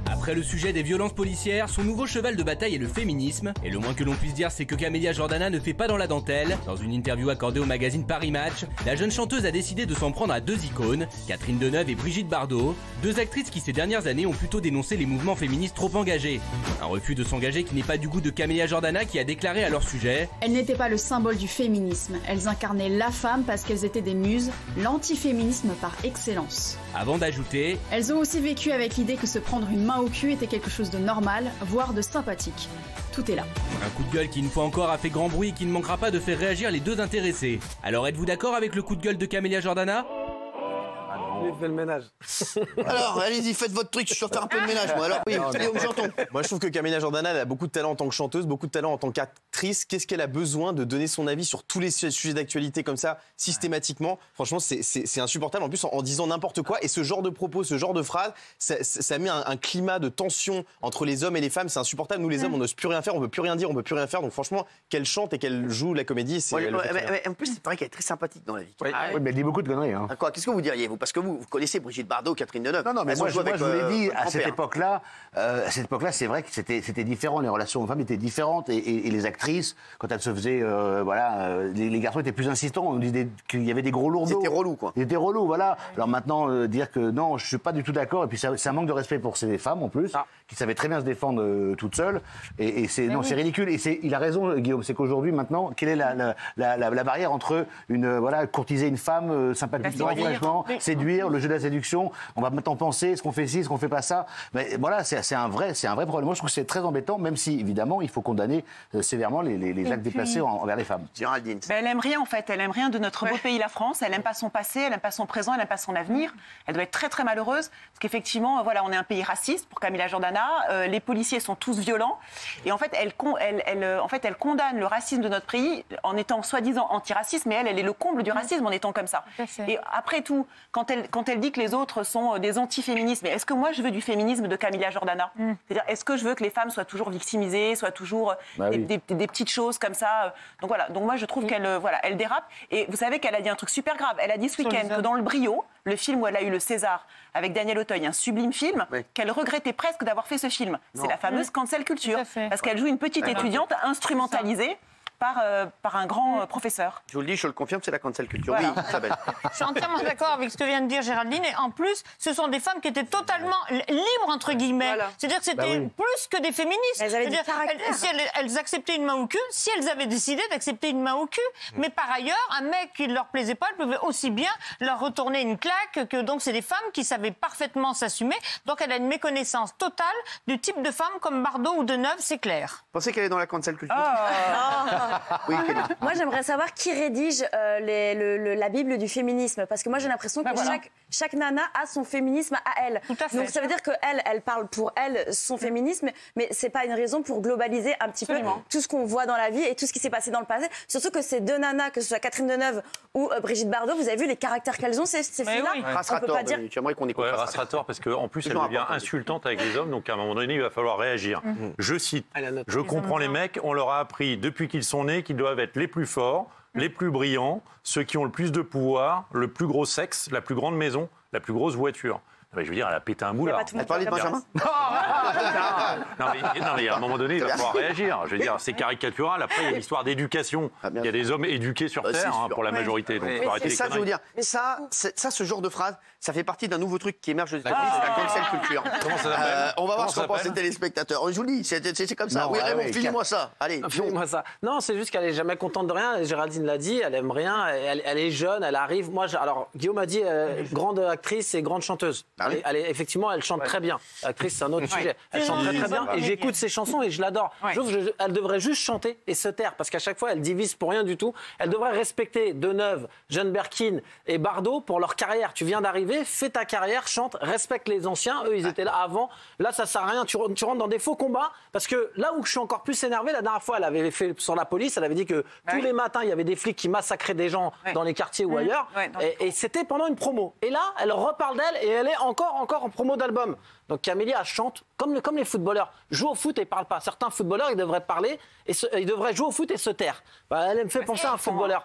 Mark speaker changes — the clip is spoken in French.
Speaker 1: Après le sujet des violences policières, son nouveau cheval de bataille est le féminisme. Et le moins que l'on puisse dire, c'est que Camélia Jordana ne fait pas dans la dentelle. Dans une interview accordée au magazine Paris Match, la jeune chanteuse a décidé de s'en prendre à deux icônes, Catherine Deneuve et Brigitte Bardot, deux actrices qui ces dernières années ont plutôt dénoncé les mouvements féministes trop engagés. Un refus de s'engager qui n'est pas du goût de Camélia Jordana qui a déclaré à leur sujet:
Speaker 2: Elles n'étaient pas le symbole du féminisme, elles incarnaient la femme parce qu'elles étaient des muses, l'antiféminisme par excellence.
Speaker 1: Avant d'ajouter:
Speaker 2: Elles ont aussi vécu avec l'idée que se prendre une main au cul était quelque chose de normal, voire de sympathique. Tout est là.
Speaker 1: Un coup de gueule qui une fois encore a fait grand bruit et qui ne manquera pas de faire réagir les deux intéressés. Alors êtes-vous d'accord avec le coup de gueule de Camélia Jordana?
Speaker 3: Il fait le ménage.
Speaker 4: Alors, allez-y, faites votre truc, je vais faire un peu de ménage, moi. Alors, oui, Guillaume Janton.
Speaker 5: Moi, je trouve que Camélia Jordana, elle a beaucoup de talent en tant que chanteuse, beaucoup de talent en tant qu'actrice. Qu'est-ce qu'elle a besoin de donner son avis sur tous les sujets d'actualité comme ça, systématiquement? Franchement, c'est insupportable. En plus, en disant n'importe quoi. Et ce genre de propos, ce genre de phrases, ça met un climat de tension entre les hommes et les femmes. C'est insupportable. Nous, les hommes, on n'ose plus rien faire, on ne peut plus rien dire, on ne peut plus rien faire. Donc, franchement, qu'elle chante et qu'elle joue la comédie, c'est.
Speaker 4: En plus, c'est vrai qu'elle est très sympathique dans la vie.
Speaker 6: Oui, mais elle dit beaucoup de conneries. Hein.
Speaker 4: Quoi, qu'est-ce que vous diriez, vous? Parce que vous connaissez Brigitte Bardot, Catherine Deneuve.
Speaker 6: Non, mais moi, je vous l'ai dit, à cette
Speaker 4: époque-là,
Speaker 6: c'est vrai que c'était différent. Les relations hommes-femmes étaient différentes. Et les actrices, quand elles se faisaient. Les garçons étaient plus insistants. On disait qu'il y avait des gros lourdeaux.
Speaker 4: C'était relou, quoi.
Speaker 6: Ils étaient relous, voilà. Alors maintenant, dire que non, je ne suis pas du tout d'accord. Et puis, c'est un manque de respect pour ces femmes, en plus, qui savaient très bien se défendre toutes seules. Et c'est ridicule. Et il a raison, Guillaume. C'est qu'aujourd'hui, maintenant, quelle est la barrière entre courtiser une femme sympathiquement, franchement, séduire, le jeu de la séduction? On va maintenant penser, est-ce qu'on fait ci, est-ce qu'on fait pas ça? Mais voilà, c'est un vrai problème. Moi, je trouve que c'est très embêtant, même si, évidemment, il faut condamner sévèrement les actes déplacés envers les femmes.
Speaker 4: Géraldine.
Speaker 7: Elle aime rien, en fait. Elle aime rien de notre beau pays, la France. Elle aime pas son passé, elle aime pas son présent, elle aime pas son avenir. Elle doit être très, très malheureuse. Parce qu'effectivement, on est un pays raciste pour Camélia Jordana. Les policiers sont tous violents. Et en fait, elle condamne le racisme de notre pays en étant soi-disant antiraciste, mais elle est le comble du racisme en étant comme ça. Et après tout, quand elle dit que les autres sont des antiféministes, mais est-ce que moi je veux du féminisme de Camélia Jordana? C'est-à-dire, est-ce que je veux que les femmes soient toujours victimisées, soient toujours des petites choses comme ça? Donc voilà, donc moi je trouve elle dérape. Et vous savez qu'elle a dit un truc super grave. Elle a dit ce week-end que dans Le Brio, le film où elle a eu le César avec Daniel Auteuil, un sublime film, qu'elle regrettait presque d'avoir fait ce film. C'est la fameuse cancel culture. Parce qu'elle joue une petite étudiante instrumentalisée par un grand professeur.
Speaker 4: Je vous le dis, je le confirme, c'est la cancel culture.
Speaker 7: Voilà.
Speaker 4: Oui, Isabelle.
Speaker 8: Je suis entièrement d'accord avec ce que vient de dire Géraldine. Et en plus, ce sont des femmes qui étaient totalement libres, entre guillemets. Voilà. C'est-à-dire que c'était plus que des féministes.
Speaker 2: Elles avaient du caractère.
Speaker 8: Si elles acceptaient une main au cul, si elles avaient décidé d'accepter une main au cul. Mais par ailleurs, un mec qui ne leur plaisait pas, elle pouvait aussi bien leur retourner une claque. Donc c'est des femmes qui savaient parfaitement s'assumer. Donc elle a une méconnaissance totale du type de femme comme Bardot ou Deneuve, c'est clair.
Speaker 4: Vous pensez qu'elle est dans la cancel culture? Oui,
Speaker 9: moi, j'aimerais savoir qui rédige la Bible du féminisme. Parce que moi, j'ai l'impression que chaque nana a son féminisme à elle.
Speaker 8: Tout à fait.
Speaker 9: Donc, ça veut dire qu'elle parle pour elle son féminisme, mais c'est pas une raison pour globaliser un petit peu tout ce qu'on voit dans la vie et tout ce qui s'est passé dans le passé. Surtout que ces deux nanas, que ce soit Catherine Deneuve ou Brigitte Bardot, vous avez vu les caractères qu'elles ont, ces filles-là.
Speaker 4: On peut pas dire. J'aimerais qu'on écoute.
Speaker 10: Rassera-tort, parce qu'en plus, elle devient insultante avec les hommes, donc à un moment donné, il va falloir réagir. Je cite, je comprends les mecs, on leur a appris depuis qu'ils sont nés qu'ils doivent être les plus forts, les plus brillants, ceux qui ont le plus de pouvoir, le plus gros sexe, la plus grande maison, la plus grosse voiture. Je veux dire, elle a pété un boulard.
Speaker 4: Elle parlait de Benjamin?
Speaker 10: Non, mais à un moment donné, il va falloir réagir. Je veux dire, c'est caricatural. Après, il y a l'histoire d'éducation. Il y a des hommes éduqués sur Terre, pour la majorité. Donc, faut arrêter les conneries.
Speaker 4: Je veux dire, ça, ce genre de phrase, ça fait partie d'un nouveau truc qui émerge de États-Unis, c'est la cancel culture.
Speaker 10: Comment ça s'appelle?
Speaker 4: On va voir ce qu'en pensent les téléspectateurs. Je vous le dis, c'est comme ça. Oui, Raymond, finis-moi ça. Allez,
Speaker 3: finis-moi ça. Non, c'est juste qu'elle est jamais contente de rien. Géraldine l'a dit, elle aime rien. Elle est jeune, elle arrive. Moi, alors, Guillaume a dit grande actrice et grande chanteuse. Effectivement, elle chante très bien. L'actrice, c'est un autre sujet. Elle chante très bien et j'écoute ses chansons et je l'adore. Elle devrait juste chanter et se taire parce qu'à chaque fois, elle divise pour rien du tout. Elle devrait respecter Deneuve, Jeanne Berkin et Bardot pour leur carrière. Tu viens d'arriver, fais ta carrière, chante, respecte les anciens. Eux, ils étaient là avant. Là, ça sert à rien. Tu rentres dans des faux combats parce que là où je suis encore plus énervé, la dernière fois, elle avait fait sur la police, elle avait dit que tous les matins, il y avait des flics qui massacraient des gens dans les quartiers ou ailleurs. Et c'était pendant une promo. Et là, elle reparle d'elle et elle est encore en promo d'album. Donc Camélia chante comme les footballeurs. Joue au foot et parle pas. Certains footballeurs, ils devraient parler, ils devraient jouer au foot et se taire. Elle me fait penser à un footballeur.